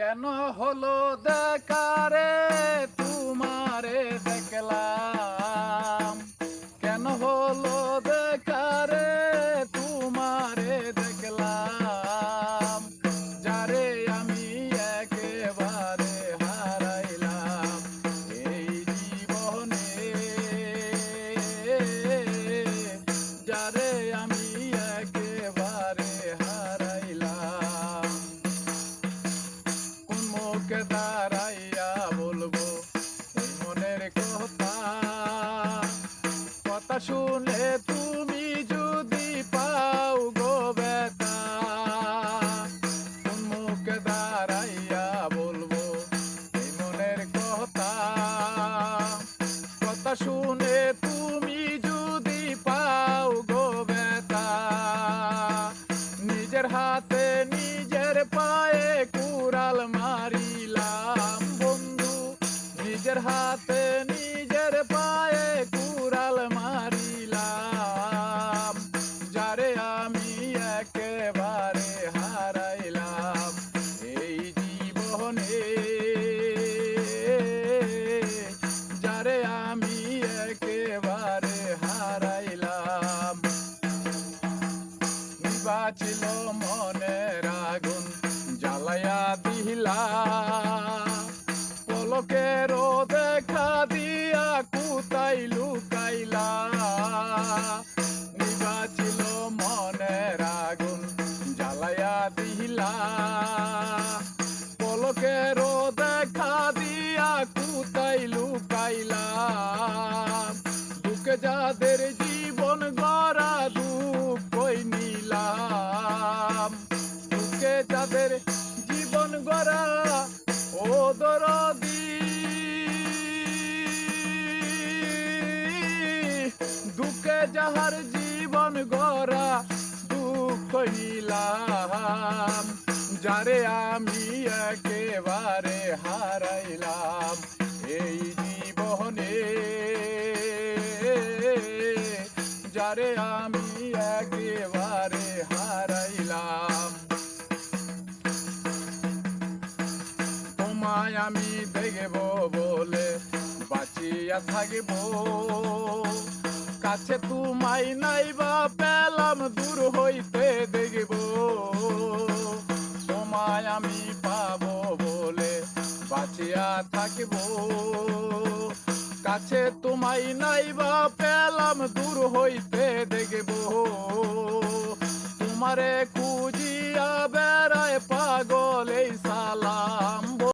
কেন হলো দেখারে তোমারে দেখলাম, কেন হলো দেখারে তোমারে দেখলাম, যারে আমি একেবারে হারাইলাম এই জীবনে, যারে আমি একেবারে হারাইলাম। কোন মুখে দাঁড়াইয়া বলবো এই মনের কথা, কথা শুনে তুমি যদি পাও গো ব্যথা। কোন মুখে দাঁড়াইয়া বলবো এই মনের কথা, কথা শুনে তুমি যদি পাও গো ব্যথা। নিজের হাতে নিজের পায়ে কুড়াল মারিলাম বন্ধু, নিজের হাতে নিজের পায়ে কুড়াল মারিলাম, যারে আমি একেবারে হারাইলাম এই জীবনে, যারে আমি একেবারে হারাইলাম। বাঁচিল মনের আগুন জ্বালায়া দিলা, পলকের দেখা দিয়া কোথায় লুকাইলা। নিবাচিল মনের আগুন জ্বালায়া দিলা, পলকের দেখা দিয়া কোথায় লুকাইলা। দুঃখে যাদের জীবন গড়া দুঃখই নিলাম, দুঃখে যাদের জীবন গড়া ও দরদি, দুঃখে যাহার জীবন গড়া দুঃখ নিলাম, যারে আমি একেবারে হারাইলাম এই জীবনে, যারে আমি একেবারে হারাইলাম। তোমায় আমি দেখব বলে বাঁচিয়া থাকব, কাছে তোমায় নাইবা পেলাম দূর হইতে দেখব। তোমায় আমি পাবো বলে বাঁচিয়া থাকব, কাছে তোমায় নাইবা পেলাম দূর হইতে দেখব। তোমারে খুঁজিয়া বেড়ায় পাগল এই